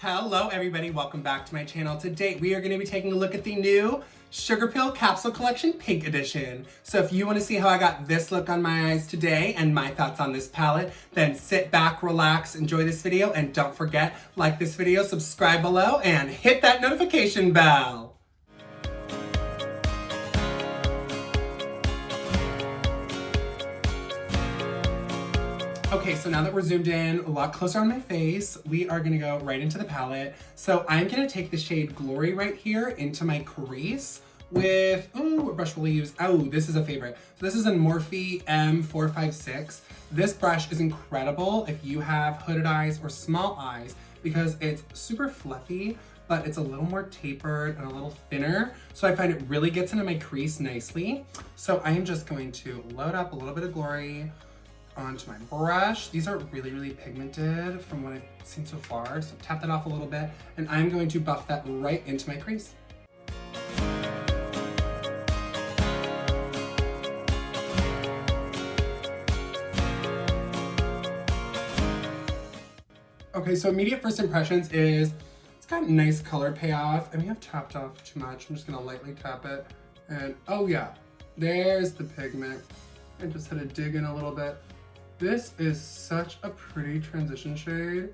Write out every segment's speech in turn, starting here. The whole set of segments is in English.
Hello everybody, welcome back to my channel. Today we are going to be taking a look at the new Sugarpill Capsule Collection Pink Edition. So if you want to see how I got this look on my eyes today and my thoughts on this palette, then sit back, relax, enjoy this video, and don't forget, like this video, subscribe below, and hit that notification bell. Okay, so now that we're zoomed in a lot closer on my face, we are gonna go right into the palette. So I'm gonna take the shade Glory right here into my crease with, what brush will we use? Oh, this is a favorite. So this is a Morphe M456. This brush is incredible if you have hooded eyes or small eyes because it's super fluffy, but it's a little more tapered and a little thinner. So I find it really gets into my crease nicely. So I am just going to load up a little bit of Glory onto my brush. These are really, really pigmented from what I've seen so far. So tap that off a little bit, and I'm going to buff that right into my crease. Okay, so immediate first impressions is, it's got a nice color payoff. I may have tapped off too much. I'm just gonna lightly tap it. And oh yeah, there's the pigment. I just had to dig in a little bit. This is such a pretty transition shade,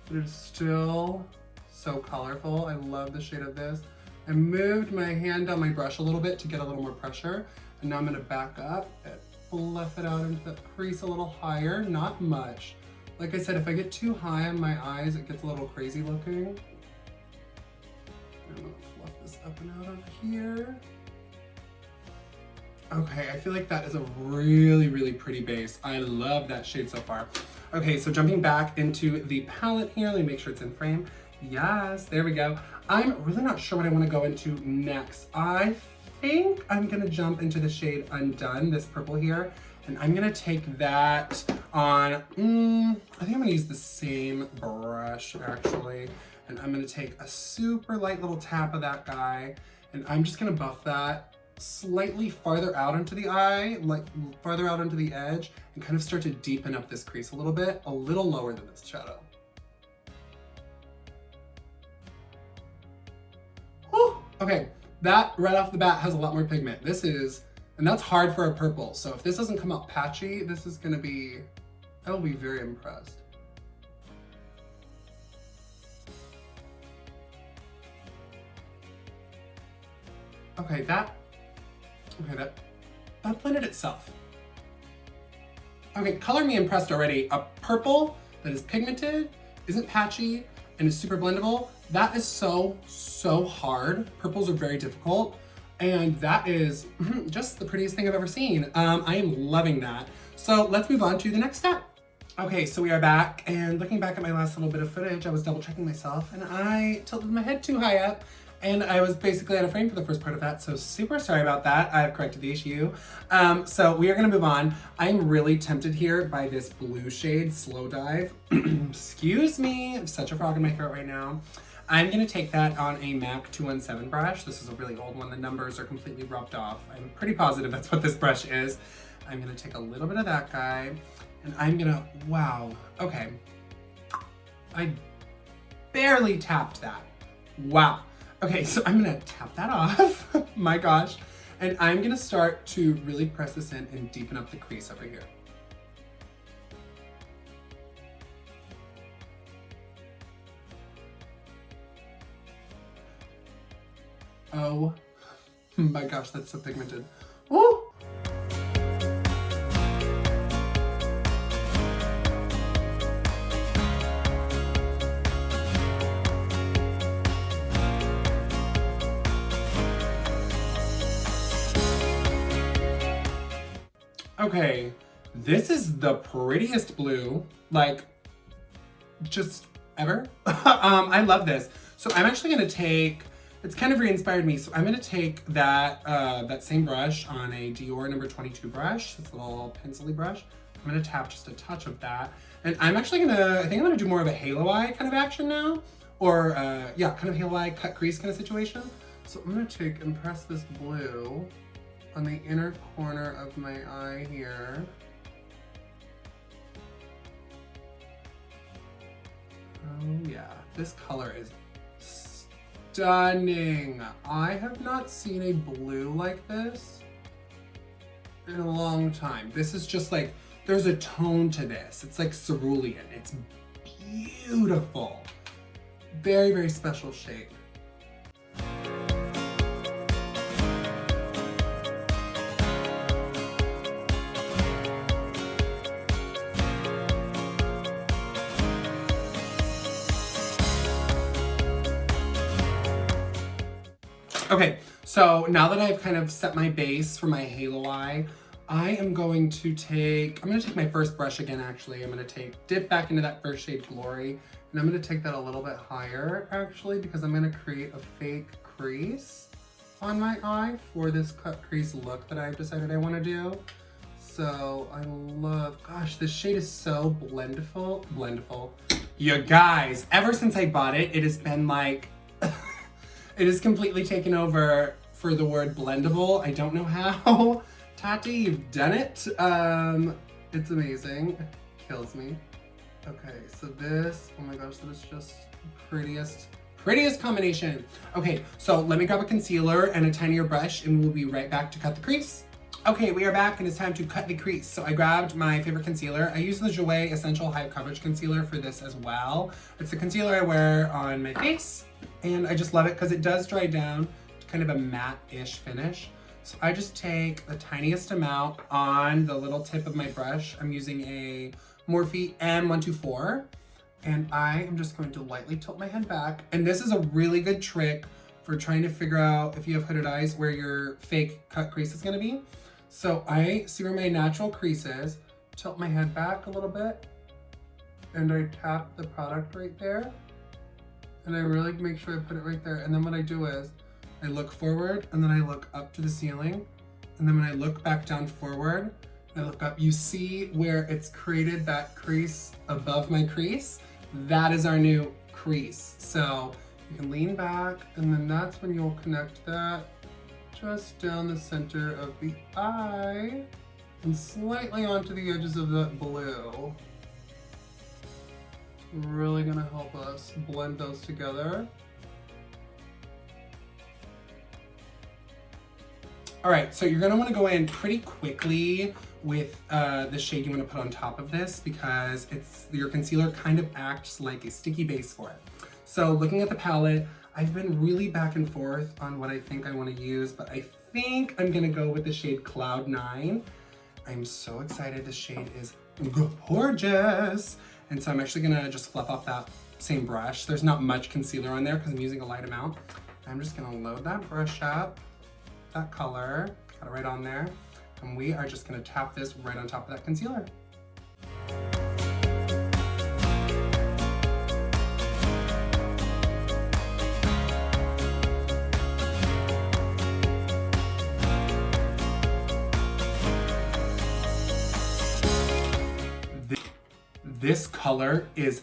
but it's still so colorful. I love the shade of this. I moved my hand down my brush a little bit to get a little more pressure, and now I'm gonna back up and fluff it out into the crease a little higher, not much. Like I said, if I get too high on my eyes, it gets a little crazy looking. I'm gonna fluff this up and out of here. Okay, I feel like that is a really, really pretty base. I love that shade so far. Okay, so jumping back into the palette here, let me make sure it's in frame. Yes, there we go. I'm really not sure what I want to go into next. I think I'm gonna jump into the shade Undone, this purple here, and I'm gonna take that on, I think I'm gonna use the same brush actually, and I'm gonna take a super light little tap of that guy, and I'm just gonna buff that slightly farther out into the eye, like farther out into the edge, and kind of start to deepen up this crease a little lower than this shadow. Whew. Okay, that right off the bat has a lot more pigment. This is, and that's hard for a purple, so if this doesn't come out patchy, this is gonna be, I'll be very impressed. Okay, that blended itself. Okay, color me impressed already. A purple that is pigmented, isn't patchy, and is super blendable. That is so, so hard. Purples are very difficult, and that is just the prettiest thing I've ever seen. I am loving that. So let's move on to the next step. Okay, so we are back, and looking back at my last little bit of footage, I was double checking myself, and I tilted my head too high up, and I was basically out of frame for the first part of that, so super sorry about that. I've corrected the issue. So we are gonna move on. I'm really tempted here by this blue shade, Slow Dive. Excuse me, I'm such a frog in my throat right now. I'm gonna take that on a MAC 217 brush. This is a really old one. The numbers are completely rubbed off. I'm pretty positive that's what this brush is. I'm gonna take a little bit of that guy, and I'm gonna, wow, okay. I barely tapped that. Wow. Okay, so I'm gonna tap that off, my gosh, and I'm gonna start to really press this in and deepen up the crease over here. Oh my gosh, that's so pigmented. Woo! Okay, this is the prettiest blue, like, just ever. I love this. So I'm actually gonna take, it's kind of re-inspired me, so I'm gonna take that that same brush on a Dior number 22 brush, this little pencil-y brush. I'm gonna tap just a touch of that. And I'm actually gonna, I think I'm gonna do more of a halo eye kind of action now. Or, yeah, kind of halo eye, cut crease kind of situation. So I'm gonna take and press this blue on the inner corner of my eye here. Oh yeah, this color is stunning. I have not seen a blue like this in a long time. This is just like, there's a tone to this. It's like cerulean. It's beautiful. Very, very special shade. Okay, so now that I've kind of set my base for my halo eye, I'm gonna take my first brush again actually. I'm gonna dip back into that first shade Glory, and I'm gonna take that a little bit higher actually, because I'm gonna create a fake crease on my eye for this cut crease look that I've decided I wanna do. So I love, gosh, this shade is so blendful. You guys, ever since I bought it, it has been like, it has completely taken over for the word blendable. I don't know how. Tati, you've done it. It's amazing. Kills me. Okay, so this, oh my gosh, that is just the prettiest combination. Okay, so let me grab a concealer and a tinier brush and we'll be right back to cut the crease. Okay, we are back and it's time to cut the crease. So I grabbed my favorite concealer. I use the Jouer Essential High Coverage Concealer for this as well. It's the concealer I wear on my face and I just love it because it does dry down to kind of a matte-ish finish. So I just take the tiniest amount on the little tip of my brush. I'm using a Morphe M124 and I am just going to lightly tilt my head back. And this is a really good trick for trying to figure out if you have hooded eyes where your fake cut crease is gonna be. So I see where my natural crease is, tilt my head back a little bit, and I tap the product right there. And I really make sure I put it right there. And then what I do is, I look forward, and then I look up to the ceiling. And then when I look back down forward, I look up, you see where it's created that crease above my crease? That is our new crease. So you can lean back, and then that's when you'll connect that just down the center of the eye and slightly onto the edges of that blue. Really gonna help us blend those together. All right, so you're gonna wanna go in pretty quickly with the shade you wanna put on top of this because your concealer kind of acts like a sticky base for it. So looking at the palette, I've been really back and forth on what I think I want to use, but I think I'm gonna go with the shade Cloud 9. I'm so excited, this shade is gorgeous. And so I'm actually gonna just fluff off that same brush. There's not much concealer on there because I'm using a light amount. I'm just gonna load that brush up, that color, got it right on there. And we are just gonna tap this right on top of that concealer. This color is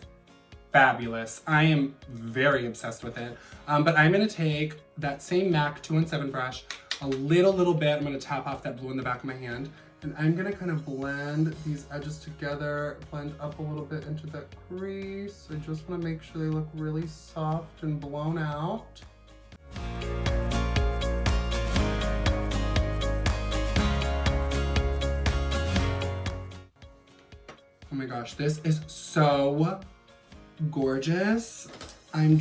fabulous. I am very obsessed with it. But I'm gonna take that same MAC 217 brush, a little bit, I'm gonna tap off that blue in the back of my hand, and I'm gonna kind of blend these edges together, blend up a little bit into that crease. I just wanna make sure they look really soft and blown out. Oh my gosh, this is so gorgeous. I'm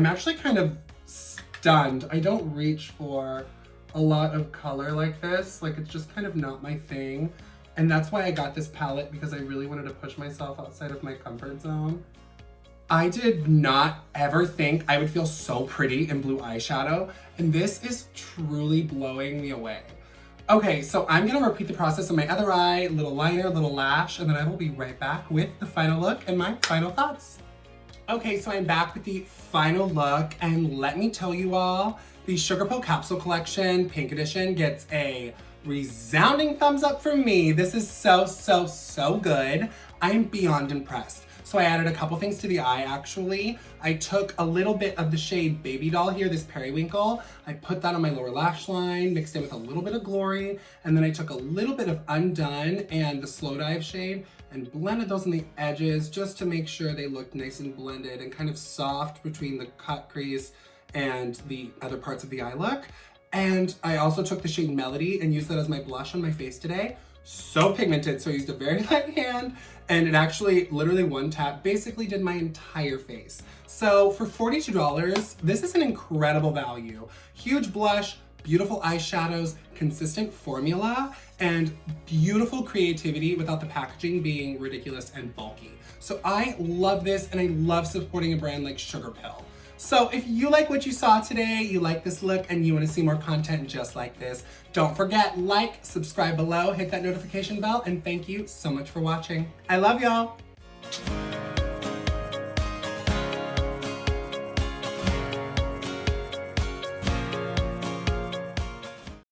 actually kind of stunned. I don't reach for a lot of color like this. Like, it's just kind of not my thing. And that's why I got this palette, because I really wanted to push myself outside of my comfort zone. I did not ever think I would feel so pretty in blue eyeshadow, and this is truly blowing me away. Okay, so I'm gonna repeat the process on my other eye, little liner, little lash, and then I will be right back with the final look and my final thoughts. Okay, so I'm back with the final look, and let me tell you all, the Sugarpill Capsule Collection Pink Edition gets a resounding thumbs up from me. This is so good. I'm beyond impressed. So I added a couple things to the eye, actually. I took a little bit of the shade Baby Doll here, this Periwinkle. I put that on my lower lash line, mixed in with a little bit of Glory, and then I took a little bit of Undone and the Slow Dive shade, and blended those on the edges just to make sure they looked nice and blended and kind of soft between the cut crease and the other parts of the eye look. And I also took the shade Melody and used that as my blush on my face today. So pigmented, so I used a very light hand, and it actually, literally one tap, basically did my entire face. So for $42, this is an incredible value. Huge blush, beautiful eyeshadows, consistent formula, and beautiful creativity without the packaging being ridiculous and bulky. So I love this, and I love supporting a brand like Sugarpill. So if you like what you saw today, you like this look, and you want to see more content just like this, don't forget, like, subscribe below, hit that notification bell, and thank you so much for watching. I love y'all.